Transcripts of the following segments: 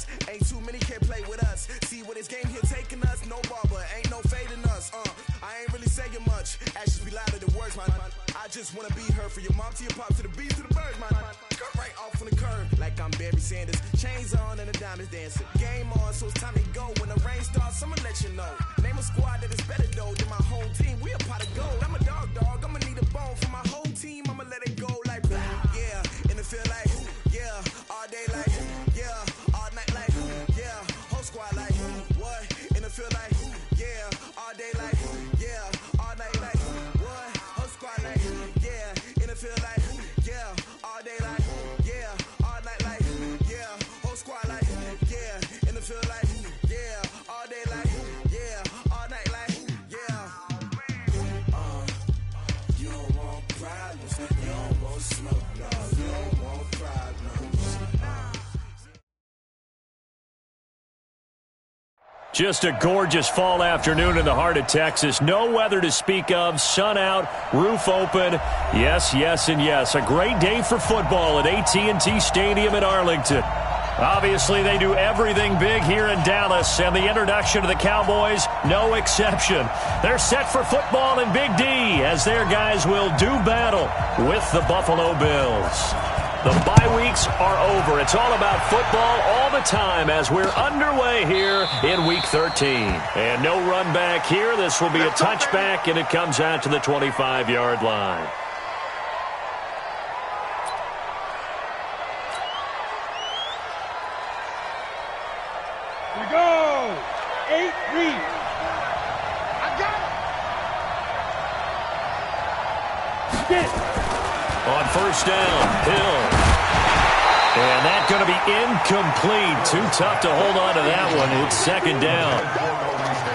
us. Ain't too many can play with us. See what this game here taking us. No barber, ain't no fading us. I ain't really saying much. Actions be louder than words, man. I just wanna be heard for your mom to your pop to the beat to the birds, man. Cut right off on the curb like I'm Barry Sanders. Chains on and the diamonds dancing. Game on, so it's time to go. When the rain starts, I'ma let you know. Name a squad that is better though than my home team. We a pot of gold. I'm a dog. I'ma need a bone for my whole team. I'ma let it go like yeah. And it feel like yeah. All day like yeah. All night like yeah. Whole squad like what? And it feel like yeah. All day like yeah. All night like what? Whole squad like yeah. And it feel like yeah. All day like yeah. All night like yeah. Whole squad like yeah. And it feel like yeah. All day like yeah. All night like yeah. You don't want problems. You don't want smoke. No, you don't want problems. Just a gorgeous fall afternoon in the heart of Texas. No weather to speak of. Sun out, roof open. Yes, yes, and yes. A great day for football at AT&T Stadium in Arlington. Obviously, they do everything big here in Dallas, and the introduction to the Cowboys, no exception. They're set for football in Big D as their guys will do battle with the Buffalo Bills. The bye weeks are over. It's all about football all the time as we're underway here in Week 13. And no run back here. This will be a touchback, and it comes out to the 25-yard line. We go! 8 reads. I got it! Get it! On first down, Hill. And that's going to be incomplete. Too tough to hold on to that one. It's second down.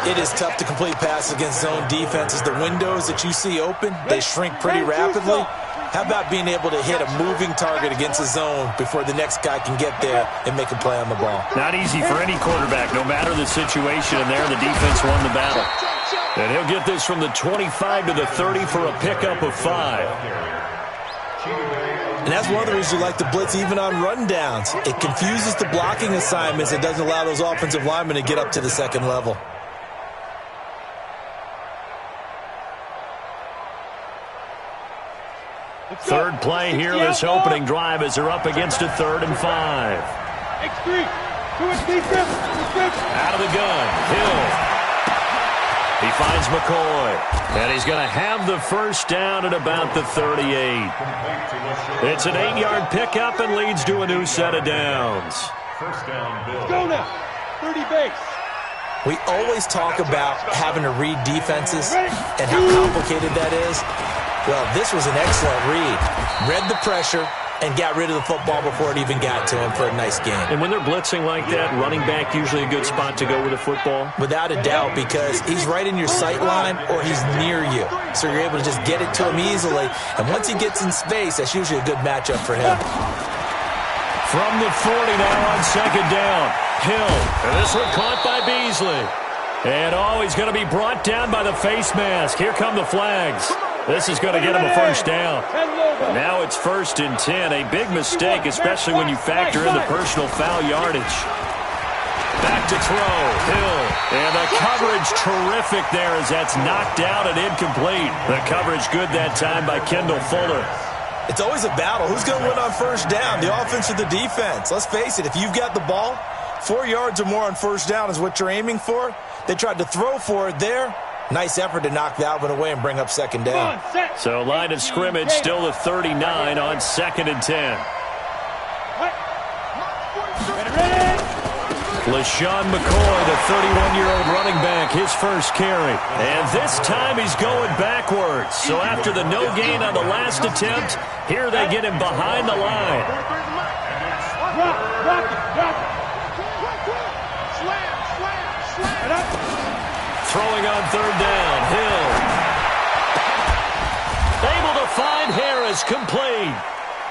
It is tough to complete passes against zone defenses. The windows that you see open, they shrink pretty rapidly. How about being able to hit a moving target against a zone before the next guy can get there and make a play on the ball? Not easy for any quarterback, no matter the situation. And there, the defense won the battle. And he'll get this from the 25 to the 30 for a pickup of 5. And that's one of the reasons you like to blitz even on rundowns. It confuses the blocking assignments. It doesn't allow those offensive linemen to get up to the second level. Third play here, this opening drive as they're up against a 3rd and 5. X3. Out of the gun, Hill. He finds McCoy, and he's going to have the first down at about the 38. It's an 8-yard pickup and leads to a new set of downs. First down, Bill. Let's go now. 30 base. We always talk about having to read defenses and how complicated that is. Well, this was an excellent read. Read the pressure and got rid of the football before it even got to him for a nice game. And when they're blitzing like that, running back usually a good spot to go with the football? Without a doubt, because he's right in your sight line or he's near you. So you're able to just get it to him easily. And once he gets in space, that's usually a good matchup for him. From the 40 now on second down, Hill. And this one caught by Beasley. And he's going to be brought down by the face mask. Here come the flags. This is going to get him a first down. Now it's 1st and 10. A big mistake, especially when you factor in the personal foul yardage. Back to throw. Hill. And the coverage terrific there as that's knocked out and incomplete. The coverage good that time by Kendall Fuller. It's always a battle. Who's going to win on first down, the offense or the defense? Let's face it, if you've got the ball, 4 yards or more on first down is what you're aiming for. They tried to throw for it there. Nice effort to knock that one away and bring up second down. So line of scrimmage still the 39 on 2nd and 10. LaShawn McCoy, the 31-year-old running back, his first carry. And this time he's going backwards. So after the no gain on the last attempt, here they get him behind the line. Throwing on 3rd down, Hill. Able to find Harris, complete.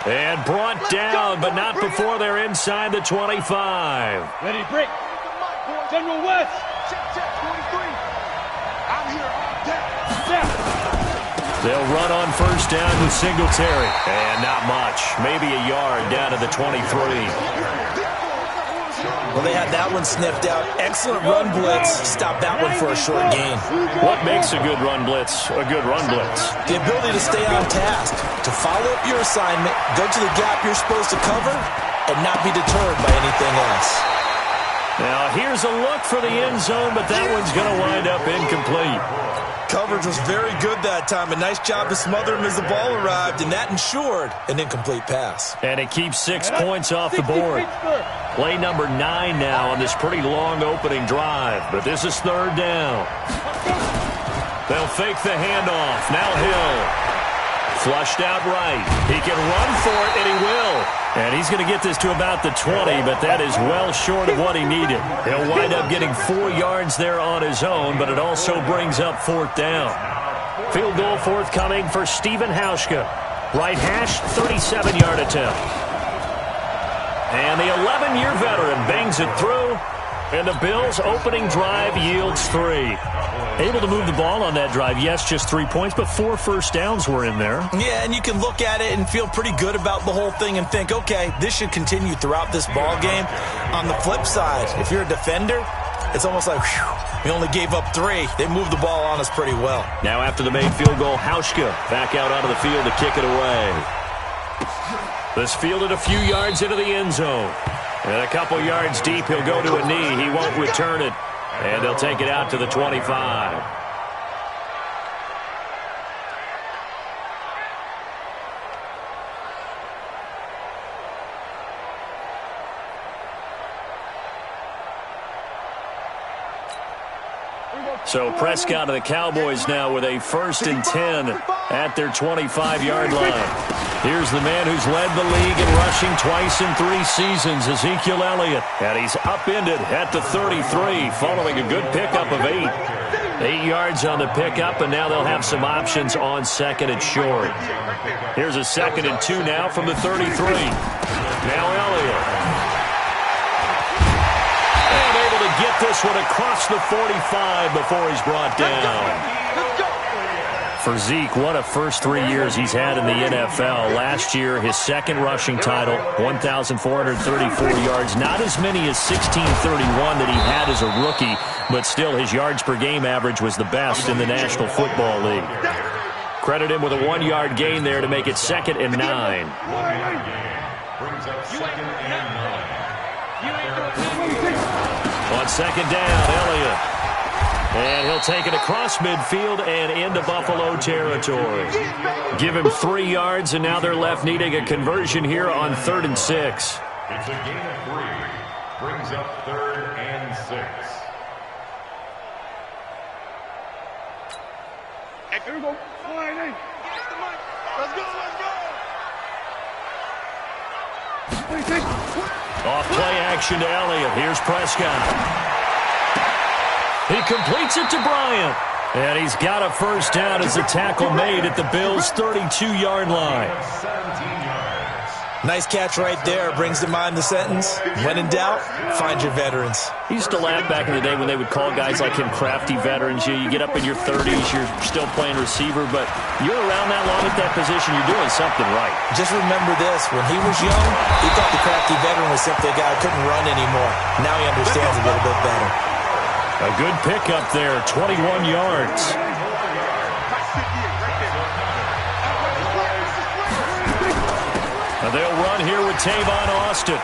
And brought down, but not before they're inside the 25. Ready to break. General West. I'm here all day. They'll run on first down with Singletary. And not much. Maybe a yard down to the 23. Well, they had that one sniffed out. Excellent run blitz. Stop that one for a short gain. What makes a good run blitz a good run blitz? The ability to stay on task, to follow up your assignment, go to the gap you're supposed to cover, and not be deterred by anything else. Now, here's a look for the end zone, but that one's going to wind up incomplete. Coverage was very good that time. A nice job to smother him as the ball arrived, and that ensured an incomplete pass. And it keeps 6 points off the board. Play number 9 now on this pretty long opening drive, but this is 3rd down. They'll fake the handoff. Now Hill. Flushed out right. He can run for it, and he will. And he's going to get this to about the 20, but that is well short of what he needed. He'll wind up getting 4 yards there on his own, but it also brings up 4th down. Field goal forthcoming for Stephen Hauschka. Right hash, 37-yard attempt. And the 11-year veteran bangs it through, and the Bills' opening drive yields 3. Able to move the ball on that drive. Yes, just 3 points, but 4 first downs were in there. Yeah, and you can look at it and feel pretty good about the whole thing and think, okay, this should continue throughout this ball game. On the flip side, if you're a defender, it's almost like, whew, we only gave up 3. They moved the ball on us pretty well. Now after the made field goal, Hauschka back out onto the field to kick it away. This fielded a few yards into the end zone. And a couple yards deep, he'll go to a knee. He won't return it. And they'll take it out to the 25. So Prescott and the Cowboys now with a 1st and 10 at their 25-yard line. Here's the man who's led the league in rushing twice in 3 seasons, Ezekiel Elliott. And he's upended at the 33 following a good pickup of 8. 8 yards on the pickup, and now they'll have some options on 2nd and short. Here's a 2nd and 2 now from the 33. Now Elliott. Get this one across the 45 before he's brought down. For Zeke, what a first 3 years he's had in the NFL. Last year, his 2nd rushing title, 1,434 yards. Not as many as 1,631 that he had as a rookie, but still his yards per game average was the best in the National Football League. Credit him with a 1-yard gain there to make it 2nd and 9. Brings up 2nd and 9. On 2nd down, Elliott. And he'll take it across midfield and into Buffalo territory. Give him 3 yards, and now they're left needing a conversion here on 3rd and 6. It's a gain of 3. Brings up 3rd and 6. Here we go. Let's go. Off play action to Elliott. Here's Prescott. He completes it to Bryant. And he's got a 1st down as the tackle made at the Bills' 32-yard line. Nice catch right there. Brings to mind the sentence, when in doubt, find your veterans. He used to laugh back in the day when they would call guys like him crafty veterans. You get up in your 30s, you're still playing receiver, but you're around that long at that position, you're doing something right. Just remember this, when he was young, he thought the crafty veteran was simply a guy who couldn't run anymore. Now he understands a little bit better. A good pickup there, 21 yards. They'll run here with Tavon Austin.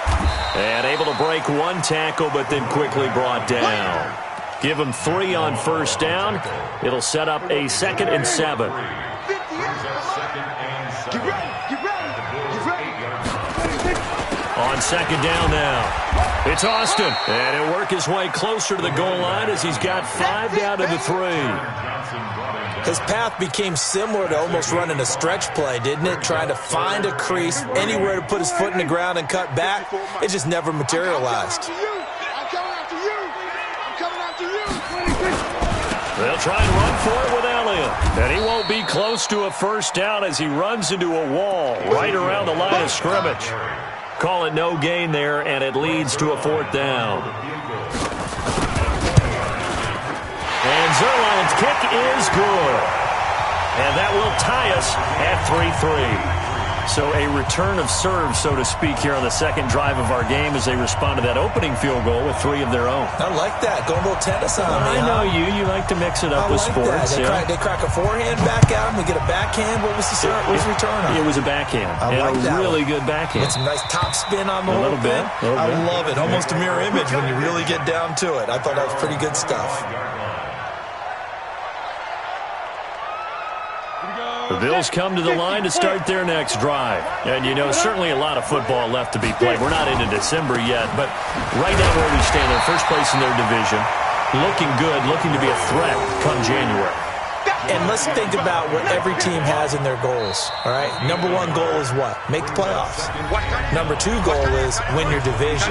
And able to break 1 tackle, but then quickly brought down. Give him 3 on 1st down. It'll set up a 2nd and 7. On 2nd down now. It's Austin. And he'll work his way closer to the goal line as he's got 5 down to the 3. His path became similar to almost running a stretch play, didn't it? Trying to find a crease, anywhere to put his foot in the ground and cut back. It just never materialized. They'll try and run for it with Elliott. And he won't be close to a 1st down as he runs into a wall right around the line of scrimmage. Call it no gain there, and it leads to a 4th down. And Zerline's kick is good. And that will tie us at 3-3. So a return of serve, so to speak, here on the second drive of our game as they respond to that opening field goal with 3 of their own. I like that. Going a little tennis on me. I know you. You like to mix it up with sports. They crack a forehand back at him. We get a backhand. What was the return on? It was a backhand. I like that. Really good backhand. With some nice top spin on the little bit. I love it. Almost a mirror image when you really get down to it. I thought that was pretty good stuff. The Bills come to the line to start their next drive. And, certainly a lot of football left to be played. We're not into December yet, but right now where we stand, in first place in their division, looking good, looking to be a threat come January. And let's think about what every team has in their goals, all right? Number 1 goal is what? Make the playoffs. Number 2 goal is win your division.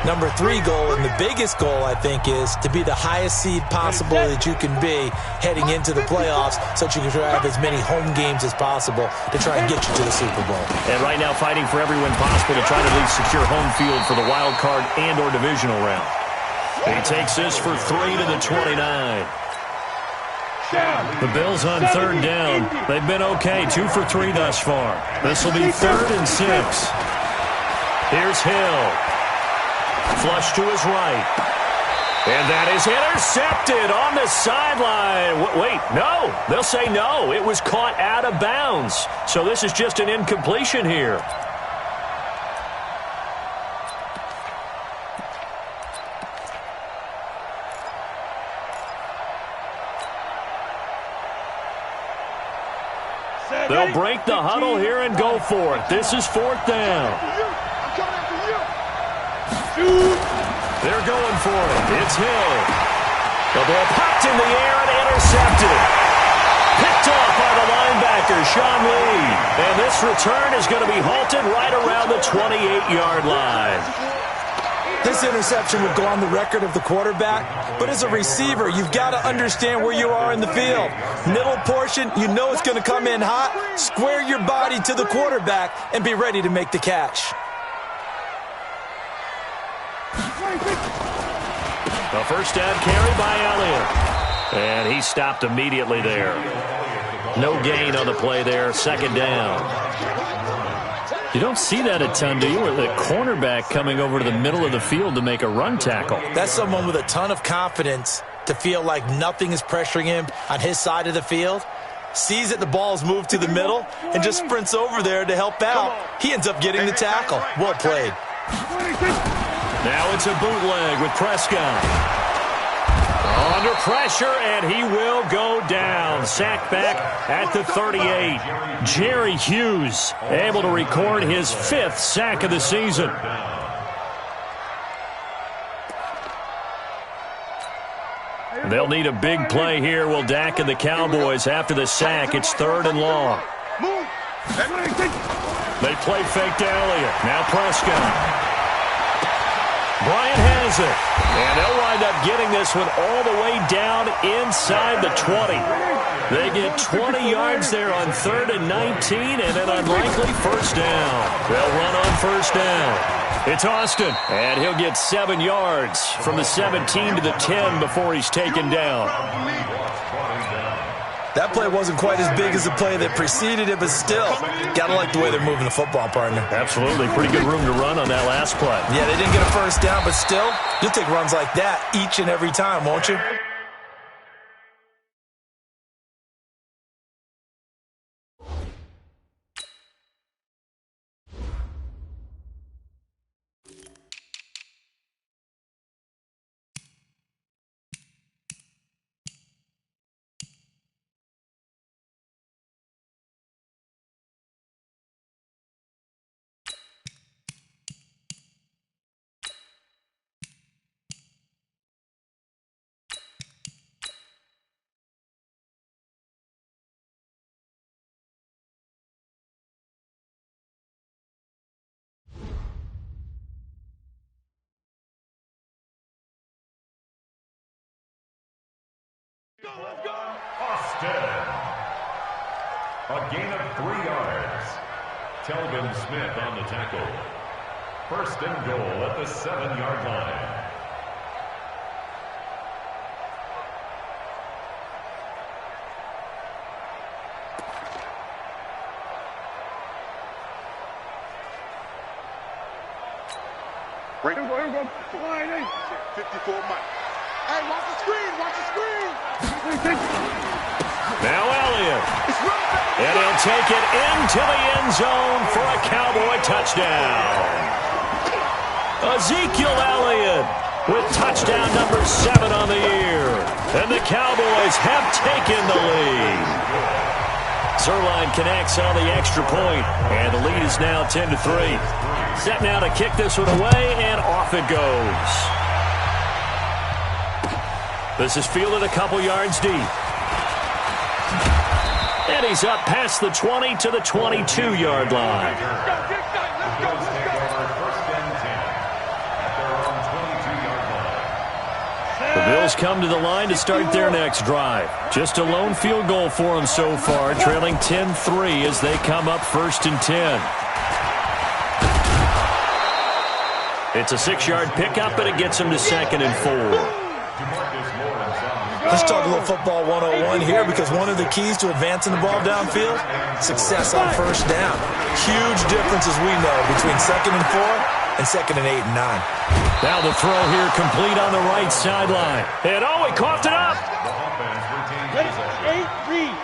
Number 3 goal, and the biggest goal, I think, is to be the highest seed possible that you can be heading into the playoffs so that you can have as many home games as possible to try and get you to the Super Bowl. And right now fighting for every win possible to try to at least secure home field for the wild card and or divisional round. He takes this for 3 to the 29. The Bills on third down. They've been okay, 2 for 3 thus far. This will be 3rd and 6. Here's Hill. Flush to his right. And that is intercepted on the sideline. Wait, no. They'll say no. It was caught out of bounds. So this is just an incompletion here. They'll break the huddle here and go for it. This is 4th down. They're going for it. It's Hill. The ball popped in the air and intercepted. Picked off by the linebacker, Sean Lee. And this return is going to be halted right around the 28-yard line. This interception would go on the record of the quarterback, but as a receiver, you've got to understand where you are in the field. Middle portion, you know it's going to come in hot. Square your body to the quarterback and be ready to make the catch. The first down carry by Elliott. And he stopped immediately there. No gain on the play there. 2nd down. You don't see that a ton, do you? With the cornerback coming over to the middle of the field to make a run tackle. That's someone with a ton of confidence to feel like nothing is pressuring him on his side of the field. Sees that the ball's moved to the middle and just sprints over there to help out. He ends up getting the tackle. Well played. Now it's a bootleg with Prescott. Under pressure, and he will go down. Sacked back at the 38. Jerry Hughes able to record his 5th sack of the season. They'll need a big play here. Will Dak and the Cowboys after the sack. It's 3rd and long. They play fake to Elliott. Now Prescott. Bryant has it. And they'll wind up getting this one all the way down inside the 20. They get 20 yards there on 3rd and 19 and an unlikely first down. They'll run on first down. It's Austin, and he'll get 7 yards from the 17 to the 10 before he's taken down. That play wasn't quite as big as the play that preceded it, but still, gotta like the way they're moving the football, partner. Absolutely. Pretty good room to run on that last play. Yeah, they didn't get a first down, but still, you'll take runs like that each and every time, won't you? Austin. A gain of 3 yards. Telvin Smith on the tackle. 1st and goal at the 7-yard line. Here we go. 54 Mike. Hey, watch the screen. Now Elliott. And he'll take it into the end zone for a Cowboy touchdown. Ezekiel Elliott with touchdown number 7 on the year. And the Cowboys have taken the lead. Zerline connects on the extra point, and the lead is now 10-3. Set now to kick this one away, and off it goes. This is fielded a couple yards deep. And he's up past the 20 to the 22-yard line. The Bills come to the line to start their next drive. Just a lone field goal for them so far, trailing 10-3 as they come up 1st and 10. It's a 6-yard pickup, and it gets them to 2nd and 4. Let's talk a little football 101 here, because one of the keys to advancing the ball downfield, success on 1st down. Huge difference, as we know, between 2nd and 4 and 2nd and 8 and 9. Now the throw here complete on the right sideline. And he coughed it up. Ready? 8, read.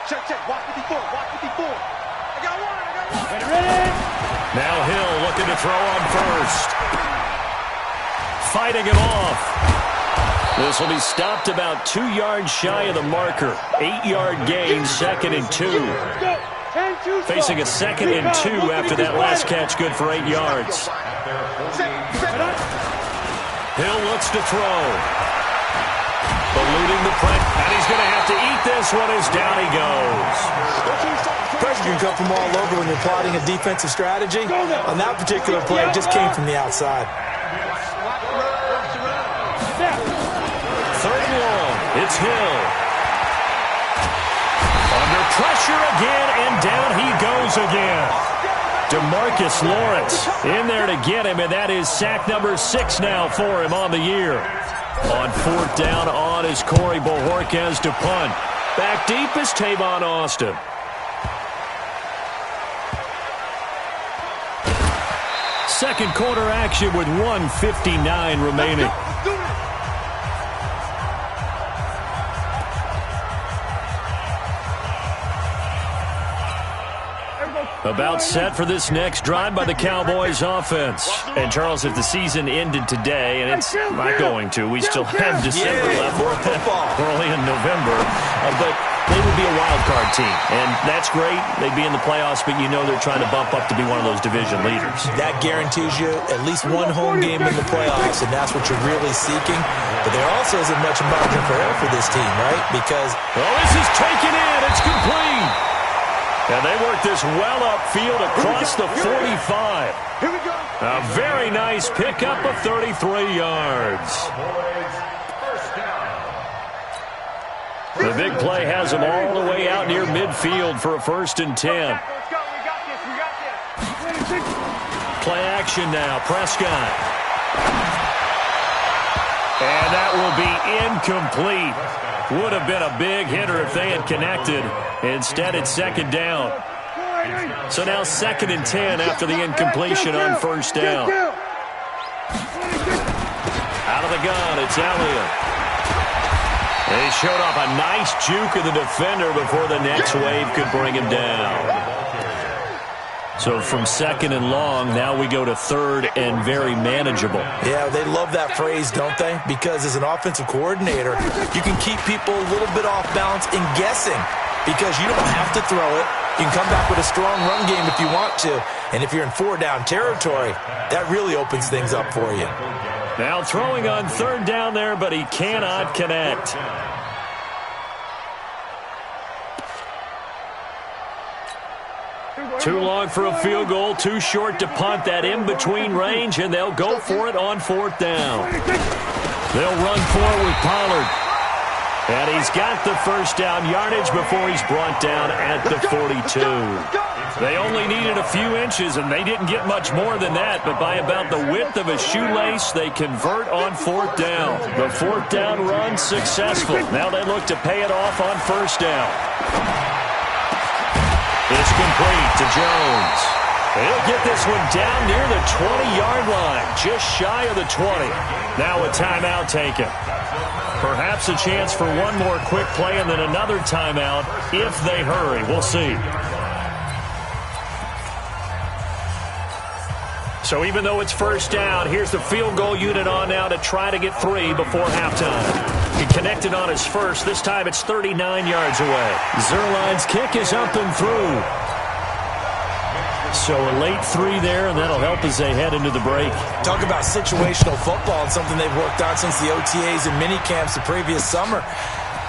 Check. Watch 54. I got one. Ready? Now Hill looking to throw on 1st. Fighting it off. This will be stopped about 2 yards shy of the marker. 8-yard gain, 2nd and 2. Facing a 2nd and 2 after that last catch, good for 8 yards. Hill looks to throw. Eluding the pressure, and he's going to have to eat this one as down he goes. Pressure can come from all over when you're plotting a defensive strategy. On that particular play, it just came from the outside. 3rd and long. It's Hill. Under pressure again, and down he goes again. DeMarcus Lawrence in there to get him, and that is sack number 6 now for him on the year. On 4th down on is Corey Bojorquez to punt. Back deep is Tavon Austin. Second quarter action with 1:59 remaining. About set for this next drive by the Cowboys offense. And Charles, if the season ended today, and it's not going to, we still have December left. We're only in November. But they would be a wild card team. And that's great. They'd be in the playoffs, but you know they're trying to bump up to be one of those division leaders. That guarantees you at least one home game in the playoffs, and that's what you're really seeking. But there also isn't much margin for error for this team, right? Because this is taken in. It's complete. And they work this well upfield across the 45. Here we go. A very nice pickup of 33 yards. The big play has them all the way out near midfield for a 1st and 10. Let's go. We got this. Play action now. Prescott. And that will be incomplete. Would have been a big hitter if they had connected. Instead, it's 2nd down. So now 2nd and 10 after the incompletion on 1st down. Out of the gun, it's Elliott. And he showed off a nice juke of the defender before the next wave could bring him down. So from 2nd and long, now we go to 3rd and very manageable. Yeah, they love that phrase, don't they? Because as an offensive coordinator, you can keep people a little bit off balance in guessing, because you don't have to throw it. You can come back with a strong run game if you want to. And if you're in 4-down territory, that really opens things up for you. Now throwing on 3rd down there, but he cannot connect. Too long for a field goal, too short to punt. That in-between range, and they'll go for it on 4th down. They'll run for it with Pollard. And he's got the 1st down yardage before he's brought down at the 42. They only needed a few inches, and they didn't get much more than that, but by about the width of a shoelace, they convert on 4th down. The 4th down run successful. Now they look to pay it off on 1st down. It's complete to Jones. He'll get this one down near the 20-yard line, just shy of the 20. Now a timeout taken. Perhaps a chance for one more quick play and then another timeout if they hurry. We'll see. So even though it's first down, here's the field goal unit on now to try to get 3 before halftime. He connected on his first. This time it's 39 yards away. Zerline's kick is up and through. So a late 3 there, and that'll help as they head into the break. Talk about situational football. It's something they've worked on since the OTAs and mini camps the previous summer.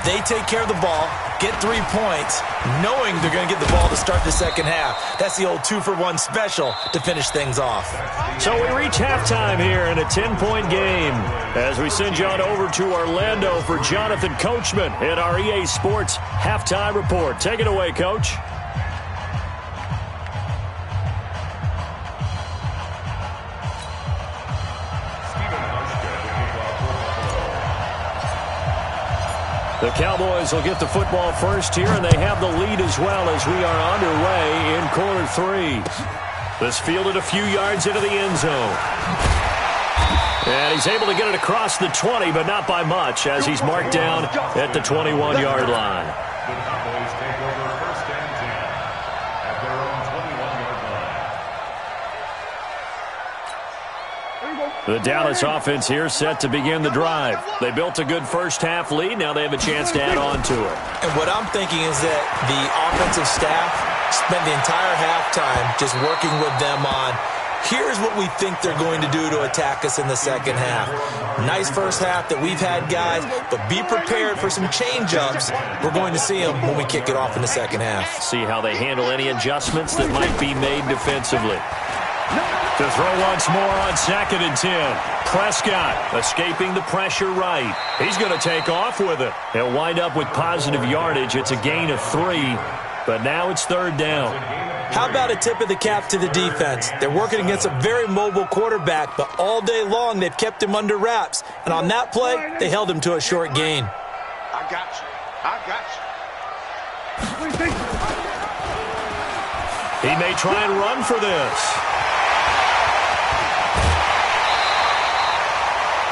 They take care of the ball, get 3 points, knowing they're going to get the ball to start the second half. That's the old 2-for-1 special to finish things off. So we reach halftime here in a 10-point game as we send you on over to Orlando for Jonathan Coachman at our EA Sports Halftime Report. Take it away, Coach. The Cowboys will get the football first here, and they have the lead as well as we are underway in quarter 3. This fielded a few yards into the end zone. And he's able to get it across the 20, but not by much, as he's marked down at the 21-yard line. The Cowboys take over first and 10 at their own 21-yard line. The Dallas offense here set to begin the drive. They built a good first-half lead. Now they have a chance to add on to it. And what I'm thinking is that the offensive staff spent the entire halftime just working with them on, here's what we think they're going to do to attack us in the second half. Nice first half that we've had, guys, but be prepared for some change-ups. We're going to see them when we kick it off in the second half. See how they handle any adjustments that might be made defensively. To throw once more on 2nd and 10. Prescott escaping the pressure right. He's going to take off with it. He'll wind up with positive yardage. It's a gain of 3, but now it's 3rd down. How about a tip of the cap to the defense? They're working against a very mobile quarterback, but all day long they've kept him under wraps. And on that play, they held him to a short gain. I got you. I got you. He may try and run for this.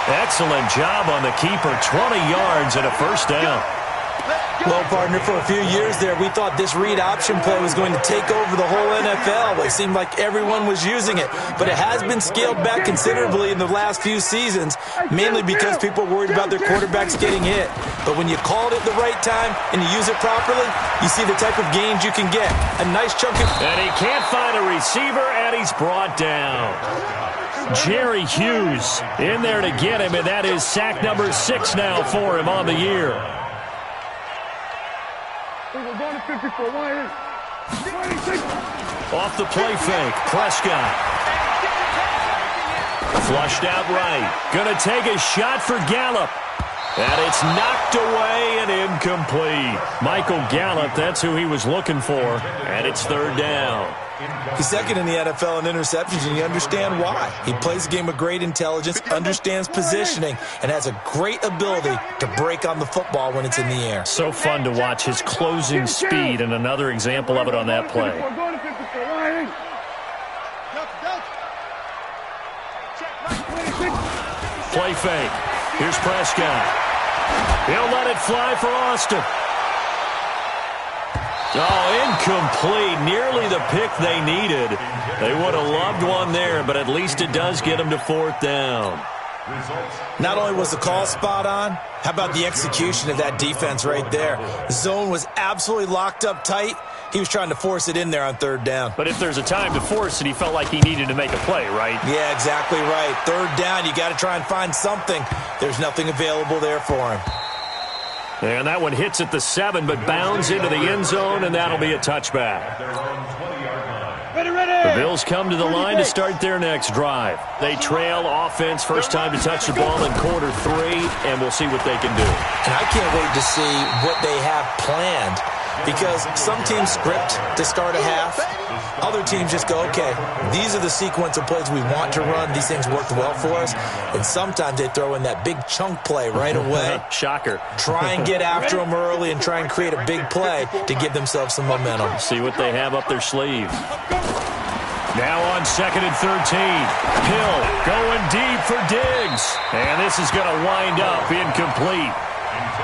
Excellent job on the keeper. 20 yards and a first down. Well, partner, for a few years there, we thought this read option play was going to take over the whole NFL. It seemed like everyone was using it, but it has been scaled back considerably in the last few seasons, mainly because people are worried about their quarterbacks getting hit. But when you called it the right time and you use it properly, you see the type of gains you can get. A nice chunk of... And he can't find a receiver, and he's brought down. Jerry Hughes in there to get him, and that is sack number 6 now for him on the year. Off the play fake, Prescott. Flushed out right. Gonna take a shot for Gallup. And it's knocked away and incomplete. Michael Gallup, that's who he was looking for. And it's 3rd down. He's second in the NFL in interceptions, and you understand why. He plays a game with great intelligence, understands positioning, and has a great ability to break on the football when it's in the air. So fun to watch his closing speed, and another example of it on that play. Play fake. Here's Prescott. He'll let it fly for Austin. Oh, incomplete. Nearly the pick they needed. They would have loved one there, but at least it does get them to 4th down. Not only was the call spot on, how about the execution of that defense right there? The zone was absolutely locked up tight. He was trying to force it in there on 3rd down. But if there's a time to force it, he felt like he needed to make a play, right? Yeah, exactly right. 3rd down, you got to try and find something. There's nothing available there for him. And that one hits at the 7, but bounds into the end zone, and that'll be a touchback. The Bills come to the line to start their next drive. They trail offense, first time to touch the ball in quarter 3, and we'll see what they can do. And I can't wait to see what they have planned, because some teams script to start a half. Other teams just go, okay, these are the sequence of plays we want to run. These things worked well for us. And sometimes they throw in that big chunk play right away. Shocker. Try and get after them early and try and create a big play to give themselves some momentum. See what they have up their sleeve. Now on 2nd and 13. Hill going deep for Diggs. And this is going to wind up incomplete.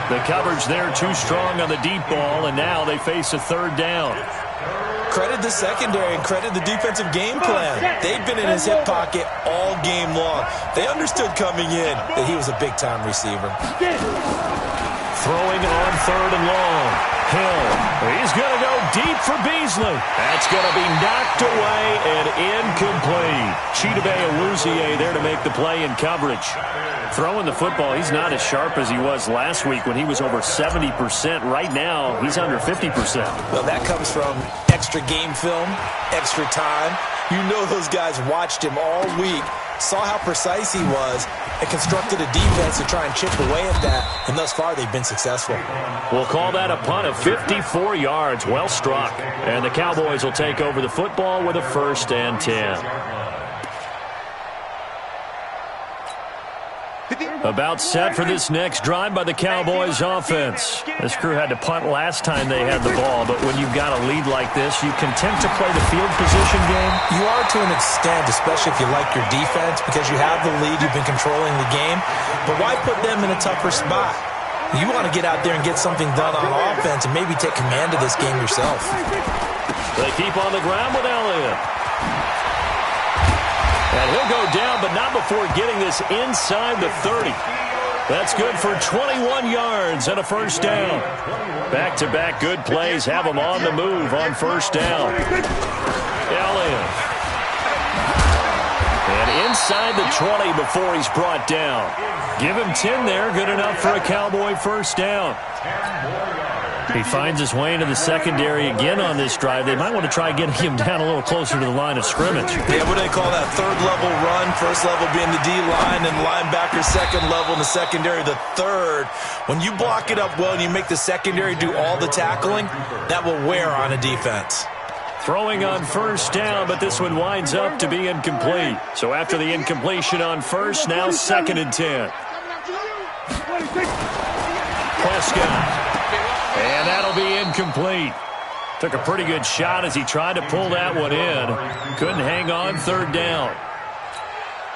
The coverage there too strong on the deep ball, and now they face a 3rd down. Credit the secondary and credit the defensive game plan. They've been in his hip pocket all game long. They understood coming in that he was a big-time receiver. Throwing on 3rd and long. Hill, he's going to go deep for Beasley. That's going to be knocked away and incomplete. Chidobe there to make the play in coverage. Throwing the football, he's not as sharp as he was last week when he was over 70%. Right now, he's under 50%. Well, that comes from extra game film, extra time. You know those guys watched him all week, saw how precise he was, and constructed a defense to try and chip away at that, and thus far they've been successful. We'll call that a punt of 54 yards. Well struck. And the Cowboys will take over the football with a 1st and 10. About set for this next drive by the Cowboys offense. This crew had to punt last time they had the ball, but when you've got a lead like this, you content to play the field position game? You are to an extent, especially if you like your defense, because you have the lead, you've been controlling the game. But why put them in a tougher spot? You want to get out there and get something done on offense and maybe take command of this game yourself. They keep on the ground with Elliott. And he'll go down, but not before getting this inside the 30. That's good for 21 yards and a 1st down. Back-to-back good plays have him on the move on 1st down. Elliott. And inside the 20 before he's brought down. Give him 10 there, good enough for a Cowboy 1st down. He finds his way into the secondary again on this drive. They might want to try getting him down a little closer to the line of scrimmage. Yeah, what do they call that? 3rd level run. 1st level being the D-line, and linebacker 2nd level in the secondary, the 3rd. When you block it up well and you make the secondary do all the tackling, that will wear on a defense. Throwing on 1st down, but this one winds up to be incomplete. So after the incompletion on 1st, now 2nd and 10. Prescott. And that'll be incomplete. Took a pretty good shot as he tried to pull that one in. Couldn't hang on 3rd down.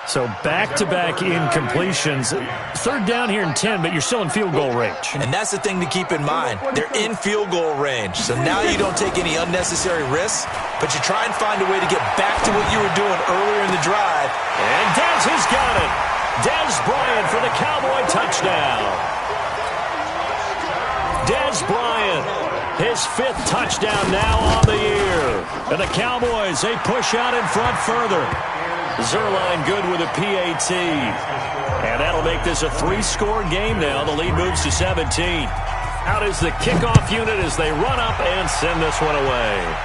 So back-to-back incompletions. 3rd down here in 10, but you're still in field goal range. And that's the thing to keep in mind. They're in field goal range. So now you don't take any unnecessary risks, but you try and find a way to get back to what you were doing earlier in the drive. And Dez has got it. Dez Bryant for the Cowboy touchdown. Dez Bryant, his 5th touchdown now on the year. And the Cowboys, they push out in front further. Zerline good with a PAT. And that'll make this a 3-score game now. The lead moves to 17. Out is the kickoff unit as they run up and send this one away.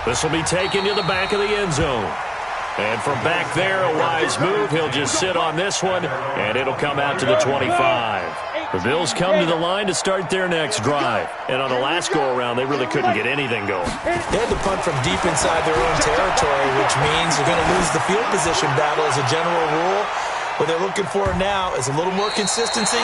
This will be taken to the back of the end zone. And from back there, a wise move. He'll just sit on this one, and it'll come out to the 25. The Bills come to the line to start their next drive. And on the last go-around, they really couldn't get anything going. They had to punt from deep inside their own territory, which means they're going to lose the field position battle as a general rule. What they're looking for now is a little more consistency,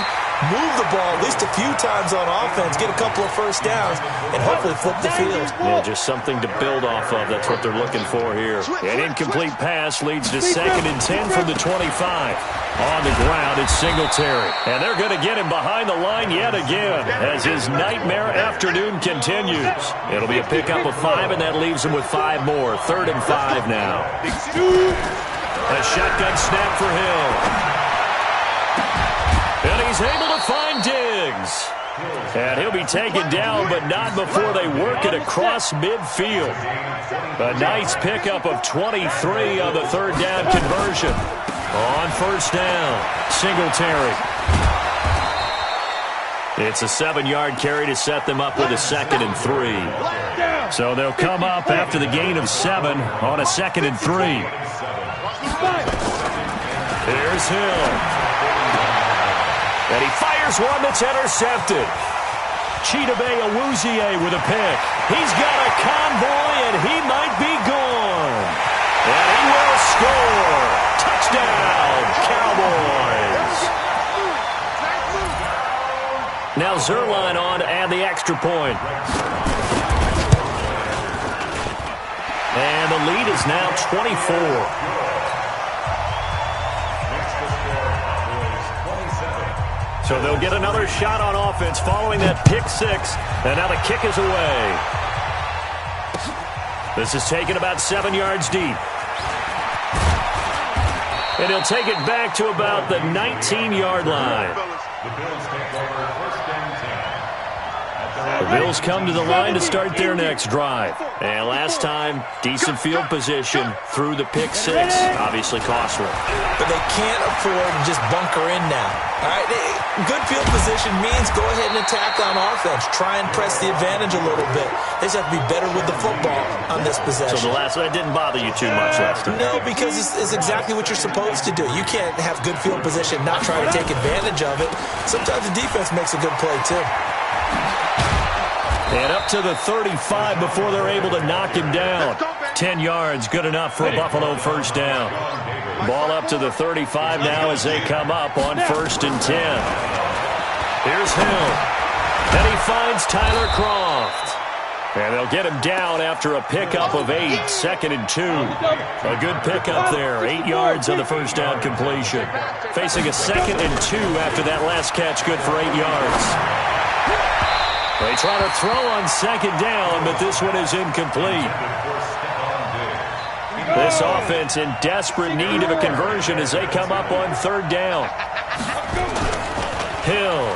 move the ball at least a few times on offense, get a couple of 1st downs, and hopefully flip the field. Yeah, just something to build off of. That's what they're looking for here. An incomplete pass leads to 2nd and 10 from the 25. On the ground, it's Singletary. And they're going to get him behind the line yet again as his nightmare afternoon continues. It'll be a pickup of 5, and that leaves him with 5 more. 3rd and 5 now. A shotgun snap for Hill. And he's able to find Diggs. And he'll be taken down, but not before they work it across midfield. A nice pickup of 23 on the 3rd down conversion. On 1st down, Singletary. It's a 7-yard carry to set them up with a 2nd and 3. So they'll come up after the gain of 7 on a 2nd and 3. Here's Hill. And he fires one that's intercepted. Chidobe with a pick. He's got a convoy, and he might be gone. And he will score. Touchdown, Cowboys. Now Zerline on to add the extra point. And the lead is now 24. So they'll get another shot on offense following that pick six. And now the kick is away. This is taken about 7 yards deep. And he'll take it back to about the 19-yard line. The Bills take over first and 10. The Bills come to the line to start their next drive. And last time, decent field position through the pick six. Obviously costly. But they can't afford to just bunker in now. All right, good field position means go ahead and attack on offense. Try and press the advantage a little bit. They just have to be better with the football on this possession. So that didn't bother you too much last time? No, because it's exactly what you're supposed to do. You can't have good field position, not try to take advantage of it. Sometimes the defense makes a good play, too. And up to the 35 before they're able to knock him down. 10 yards, good enough for a Buffalo first down. Ball up to the 35 now as they come up on first and 10. Here's Hill. And he finds Tyler Croft. And they'll get him down after a pickup of 8, 2nd and 2. A good pickup there, 8 yards on the first down completion. Facing a 2nd and 2 after that last catch, good for 8 yards. They try to throw on 2nd down, but this one is incomplete. This offense in desperate need of a conversion as they come up on 3rd down. Hill.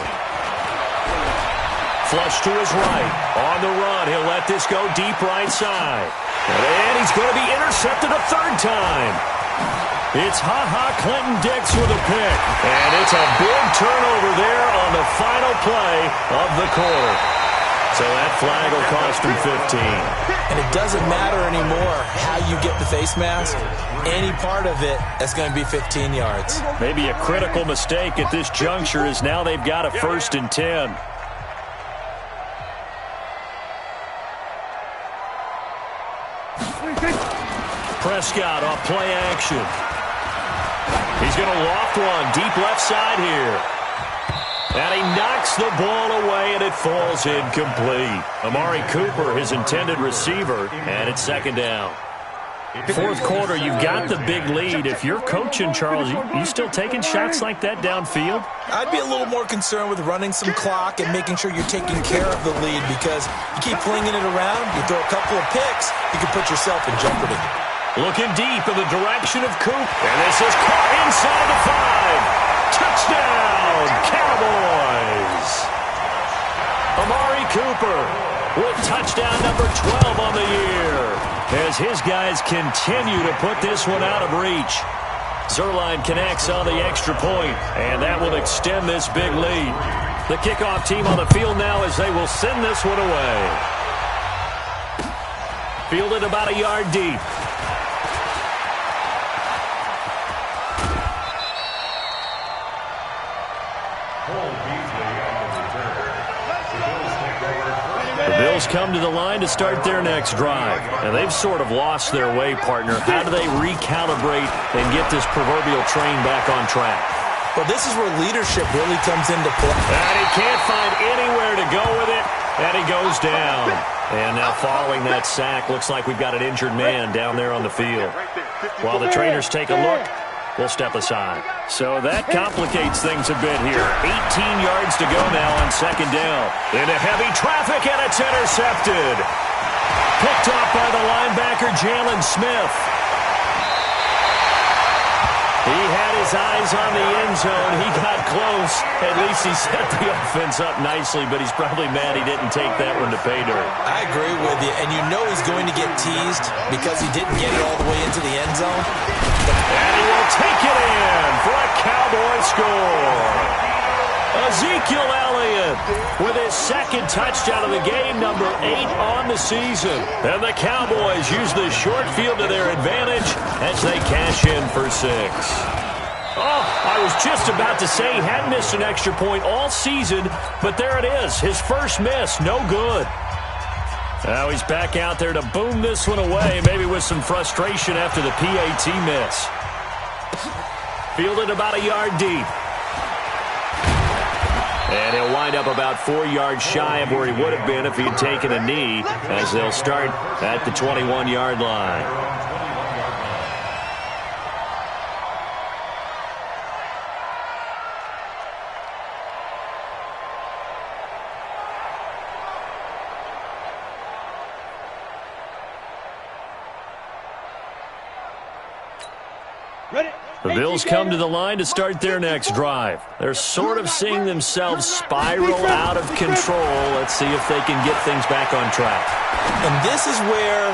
Flush to his right. On the run. He'll let this go deep right side. And he's going to be intercepted a 3rd time. It's Clinton Dix with a pick. And it's a big turnover there on the final play of the quarter. So that flag will cost him 15. And it doesn't matter anymore how you get the face mask. Any part of it, that's going to be 15 yards. Maybe a critical mistake at this juncture is now they've got a 1st and 10. Prescott off play action. He's going to loft one deep left side here. And he knocks the ball away, and it falls incomplete. Amari Cooper, his intended receiver, and it's 2nd down. 4th quarter, you've got the big lead. If you're coaching, Charles, you still taking shots like that downfield? I'd be a little more concerned with running some clock and making sure you're taking care of the lead, because you keep flinging it around, you throw a couple of picks, you can put yourself in jeopardy. Looking deep in the direction of Coop, and this is caught inside the 5. Touchdown, Cowboys! Amari Cooper with touchdown number 12 on the year as his guys continue to put this one out of reach. Zerline connects on the extra point, and that will extend this big lead. The kickoff team on the field now as they will send this one away. Fielded about a yard deep. The Bills come to the line to start their next drive. And they've sort of lost their way, partner. How do they recalibrate and get this proverbial train back on track? Well, this is where leadership really comes into play. And he can't find anywhere to go with it, and he goes down. And now following that sack, looks like we've got an injured man down there on the field. While the trainers take a look, we'll step aside. So that complicates things a bit here. 18 yards to go now on 2nd down. Into heavy traffic, and it's intercepted. Picked off by the linebacker, Jalen Smith. He had his eyes on the end zone. He got close. At least he set the offense up nicely, but he's probably mad he didn't take that one to pay dirt. I agree with you, and you know he's going to get teased because he didn't get it all the way into the end zone. And he will take it in for a Cowboy score. Ezekiel Elliott with his 2nd touchdown of the game, number 8 on the season. And the Cowboys use the short field to their advantage as they cash in for 6. Oh, I was just about to say he hadn't missed an extra point all season, but there it is, his first miss, no good. Now he's back out there to boom this one away, maybe with some frustration after the PAT miss. Fielded about a yard deep. And he'll wind up about 4 yards shy of where he would have been if he had taken a knee, as they'll start at the 21-yard line. The Bills come to the line to start their next drive. They're sort of seeing themselves spiral out of control. Let's see if they can get things back on track. And this is where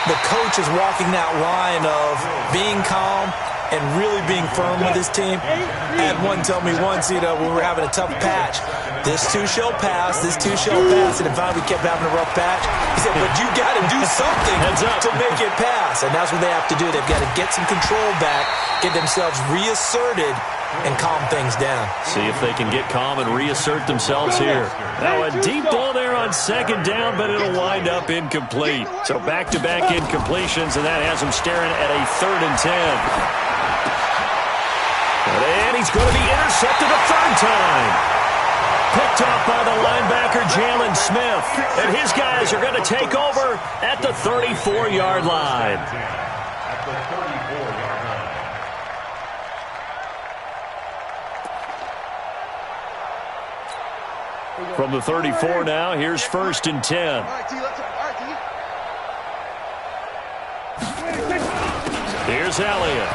the coach is walking that line of being calm and really being firm with his team. I had one tell me once, when we were having a tough patch, this too shall pass, this too shall pass, and finally we kept having a rough patch. He said, but you got to do something to make it pass, and that's what they have to do. They've got to get some control back, get themselves reasserted, and calm things down. See if they can get calm and reassert themselves here. Now a deep ball there on second down, but it'll wind up incomplete. So back-to-back incompletions, and that has them staring at a 3rd and 10. And he's going to be intercepted a 3rd time. Picked off by the linebacker, Jalen Smith. And his guys are going to take over at the 34-yard line. At the 34-yard line. From the 34 now, here's 1st and 10. Here's Elliott.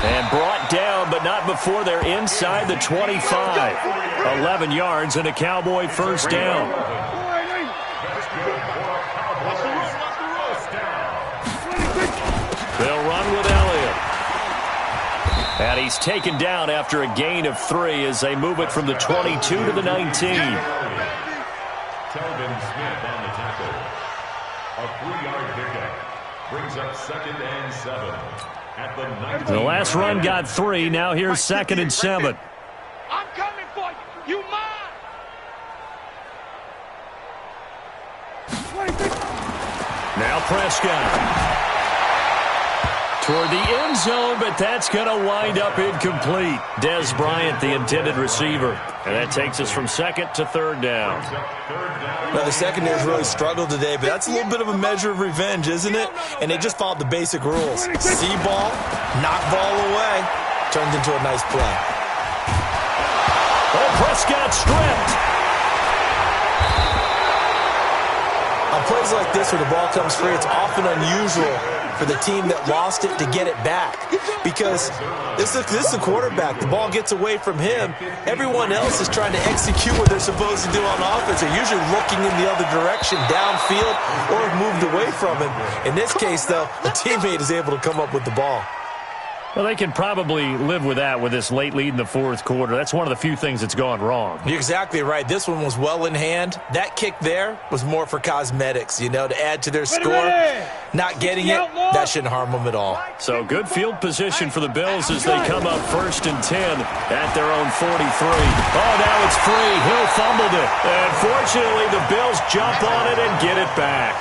And brought down, but not before they're inside the 25. 11 yards and a Cowboy 1st down. They'll run with Elliott. And he's taken down after a gain of 3 as they move it from the 22 to the 19. Telvin Smith on the tackle. A 3-yard pickup brings up 2nd and 7. At the 19. The last run got 3. Now here's 2nd and 7. I'm coming for you. You mine. Now Prescott. Toward the end zone, but that's going to wind up incomplete. Dez Bryant, the intended receiver. And that takes us from 2nd to 3rd down. Now, the secondary's really struggled today, but that's a little bit of a measure of revenge, isn't it? And they just followed the basic rules. See ball, knock ball away, turned into a nice play. Oh, Prescott stripped. On plays like this where the ball comes free, it's often unusual for the team that lost it to get it back, because this is the quarterback. The ball gets away from him. Everyone else is trying to execute what they're supposed to do on offense. They're usually looking in the other direction, downfield, or have moved away from him. In this case, though, a teammate is able to come up with the ball. Well, they can probably live with that with this late lead in the 4th quarter. That's one of the few things that's gone wrong. You're exactly right. This one was well in hand. That kick there was more for cosmetics, to add to their score. Not getting it, that shouldn't harm them at all. So good field position for the Bills as they come up 1st and 10 at their own 43. Oh, now it's free. Hill fumbled it. And fortunately, the Bills jump on it and get it back.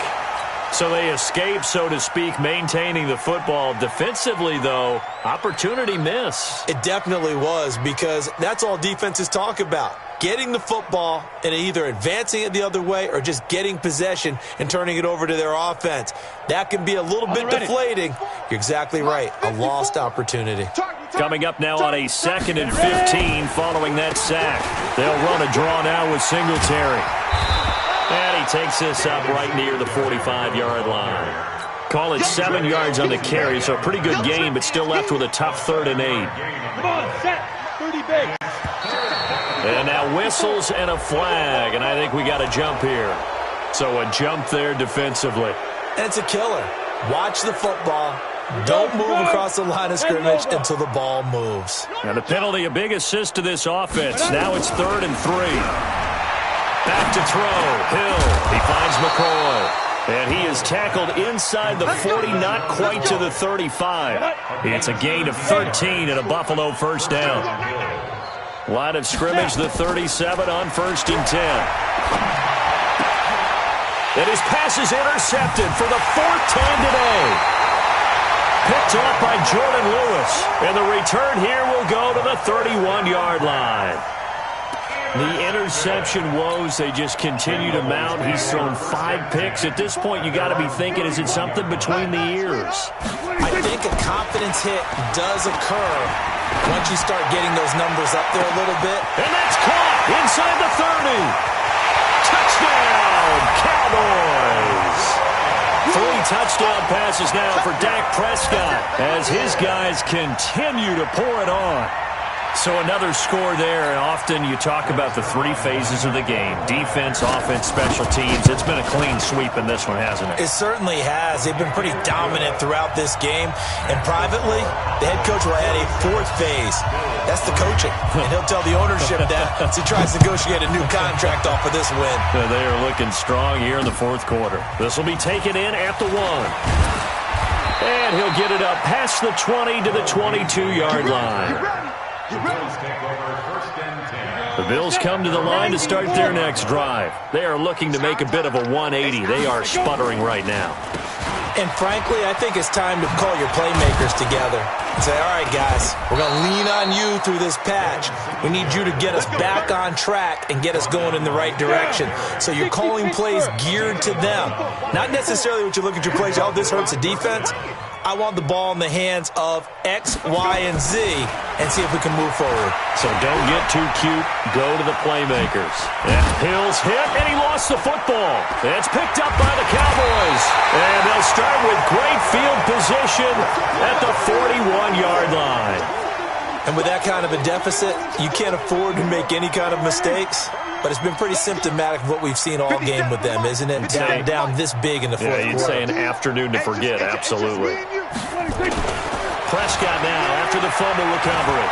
So they escape, so to speak, maintaining the football. Defensively, though, opportunity miss. It definitely was, because that's all defenses talk about. Getting the football and either advancing it the other way or just getting possession and turning it over to their offense. That can be a little bit deflating. You're exactly right. A lost opportunity. Coming up now on a 2nd and 15 following that sack. They'll run a draw now with Singletary. And he takes this up right near the 45-yard line. Call it 7 yards on the carry, so a pretty good gain, but still left with a tough 3rd and 8. Come on, set. 30 big. And now whistles and a flag, and I think we got a jump here. So a jump there defensively. And it's a killer. Watch the football. Don't move across the line of scrimmage until the ball moves. And the penalty, a big assist to this offense. Now it's 3rd and 3. Back to throw. Hill. He finds McCoy. And he is tackled inside the 40, not quite to the 35. It's a gain of 13 and a Buffalo 1st down. Line of scrimmage, the 37 on 1st and 10. And his pass is intercepted for the 4th time today. Picked off by Jordan Lewis. And the return here will go to the 31-yard line. The interception woes, they just continue to mount. He's thrown 5 picks. At this point, you got to be thinking, is it something between the ears? I think a confidence hit does occur once you start getting those numbers up there a little bit. And that's caught inside the 30. Touchdown, Cowboys. 3 touchdown passes now for Dak Prescott as his guys continue to pour it on. So another score there, and often you talk about the 3 phases of the game. Defense, offense, special teams. It's been a clean sweep in this one, hasn't it? It certainly has. They've been pretty dominant throughout this game. And privately, the head coach will add a 4th phase. That's the coaching. And he'll tell the ownership that as he tries to negotiate a new contract off of this win. They are looking strong here in the 4th quarter. This will be taken in at the 1. And he'll get it up past the 20 to the 22-yard line. The Bills take over 1st and 10. The Bills come to the line to start their next drive. They are looking to make a bit of a 180. They are sputtering right now. And frankly, I think it's time to call your playmakers together and say, all right, guys, we're going to lean on you through this patch. We need you to get us back on track and get us going in the right direction. So you're calling plays geared to them. Not necessarily what you look at your plays, oh, this hurts the defense. I want the ball in the hands of X, Y, and Z and see if we can move forward. So don't get too cute. Go to the playmakers. And Hill's hit, and he lost the football. It's picked up by the Cowboys. And they'll start with great field position at the 41-yard line. And with that kind of a deficit, you can't afford to make any kind of mistakes. But it's been pretty symptomatic of what we've seen all game with them, isn't it? Down this big in the 4th quarter. Yeah, you'd say an afternoon to forget, absolutely. Prescott now after the fumble recovery.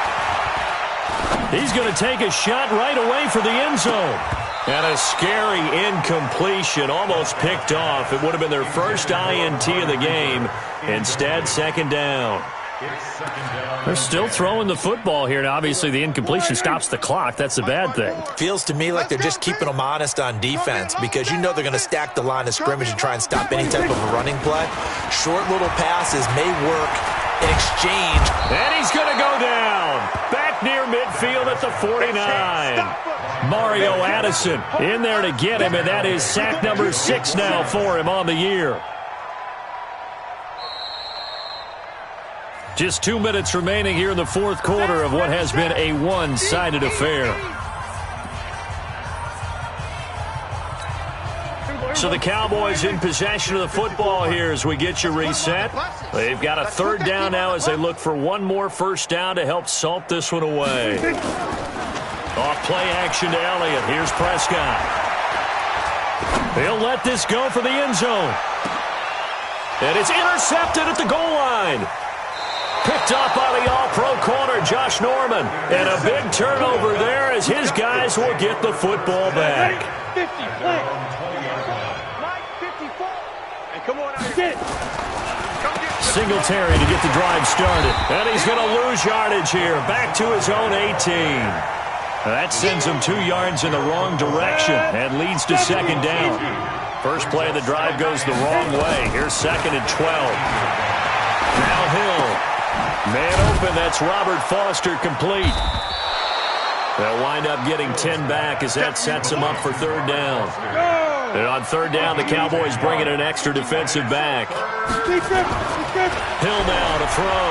He's going to take a shot right away for the end zone. And a scary incompletion, almost picked off. It would have been their first INT of the game. Instead, 2nd down. They're still throwing the football here. Now, obviously, the incompletion stops the clock. That's a bad thing. Feels to me like they're just keeping them honest on defense because you know they're going to stack the line of scrimmage and try and stop any type of a running play. Short little passes may work in exchange. And he's going to go down. Back near midfield at the 49. Mario Addison in there to get him, and that is sack number 6 now for him on the year. Just 2 minutes remaining here in the 4th quarter of what has been a one-sided affair. So the Cowboys in possession of the football here as we get you reset. They've got a 3rd down now as they look for one more 1st down to help salt this one away. Off play action to Elliott. Here's Prescott. He'll let this go for the end zone. And it's intercepted at the goal line. Picked up by the all-pro corner, Josh Norman. And a big turnover there as his guys will get the football back. 50, play. 54. And come on out here. Singletary to get the drive started. And he's going to lose yardage here. Back to his own 18. That sends him 2 yards in the wrong direction and leads to 2nd down. First play of the drive goes the wrong way. Here's 2nd and 12. Now Hill. Man open, that's Robert Foster complete. They'll wind up getting 10 back as that sets them up for 3rd down. And on 3rd down, the Cowboys bring in an extra defensive back. Hill now to throw.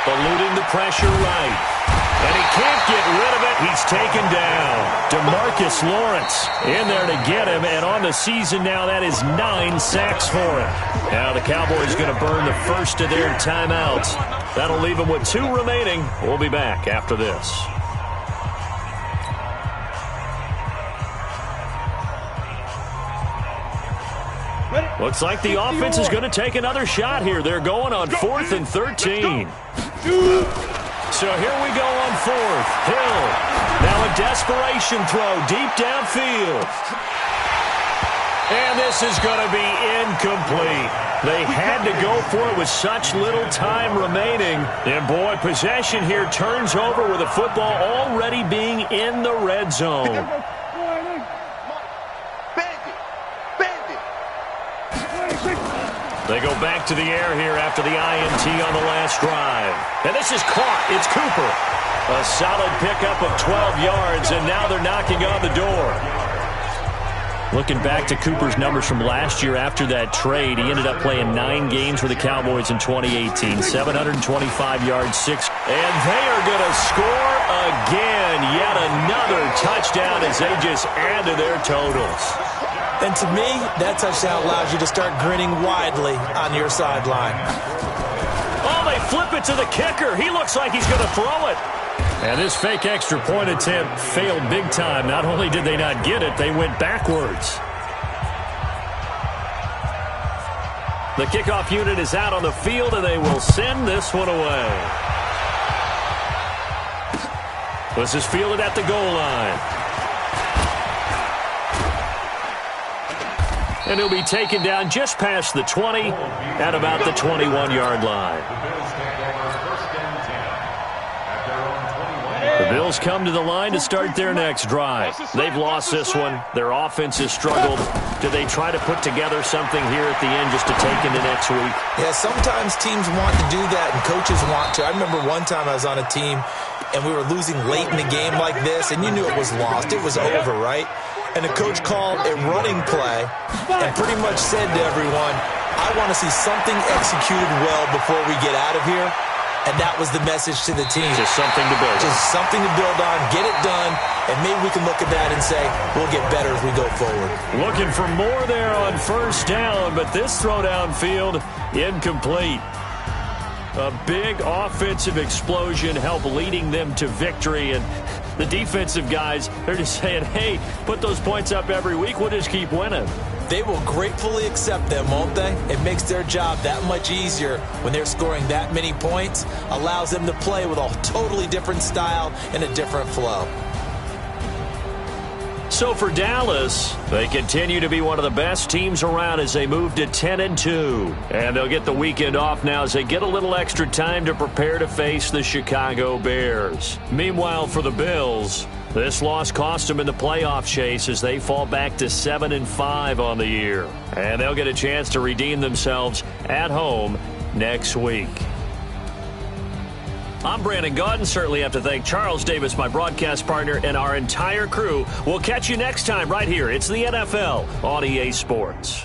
Eluding the pressure right. And he can't get rid of it. He's taken down. DeMarcus Lawrence in there to get him. And on the season now, that is 9 sacks for him. Now the Cowboys going to burn the first of their timeouts. That'll leave them with 2 remaining. We'll be back after this. Looks like the offense is going to take another shot here. They're going on 4th and 13. So here we go on 4th. Hill. Now a desperation throw deep downfield. And this is going to be incomplete. They had to go for it with such little time remaining. And boy, possession here turns over with the football already being in the red zone. They go back to the air here after the INT on the last drive. And this is caught. It's Cooper. A solid pickup of 12 yards, and now they're knocking on the door. Looking back to Cooper's numbers from last year after that trade, he ended up playing 9 games for the Cowboys in 2018. 725 yards, 6. And they are going to score again. Yet another touchdown as they just add to their totals. And to me, that touchdown allows you to start grinning widely on your sideline. Oh, they flip it to the kicker. He looks like he's going to throw it. And this fake extra point attempt failed big time. Not only did they not get it, they went backwards. The kickoff unit is out on the field, and they will send this one away. This is fielded at the goal line. And he'll be taken down just past the 20 at about the 21-yard line. The Bills come to the line to start their next drive. They've lost this one. Their offense has struggled. Do they try to put together something here at the end just to take into next week? Yeah, sometimes teams want to do that and coaches want to. I remember one time I was on a team and we were losing late in the game like this, and you knew it was lost. It was over, right? And the coach called a running play and pretty much said to everyone, I want to see something executed well before we get out of here. And that was the message to the team. Just something to build on. Just something to build on, get it done, and maybe we can look at that and say, we'll get better as we go forward. Looking for more there on first down, but this throw downfield, incomplete. A big offensive explosion helped leading them to victory, and the defensive guys, they're just saying, hey, put those points up every week, we'll just keep winning. They will gratefully accept them, won't they? It makes their job that much easier when they're scoring that many points, allows them to play with a totally different style and a different flow. So for Dallas, they continue to be one of the best teams around as they move to 10-2. And they'll get the weekend off now as they get a little extra time to prepare to face the Chicago Bears. Meanwhile, for the Bills, this loss cost them in the playoff chase as they fall back to 7-5 on the year. And they'll get a chance to redeem themselves at home next week. I'm Brandon Gaudin. Certainly have to thank Charles Davis, my broadcast partner, and our entire crew. We'll catch you next time right here. It's the NFL on EA Sports.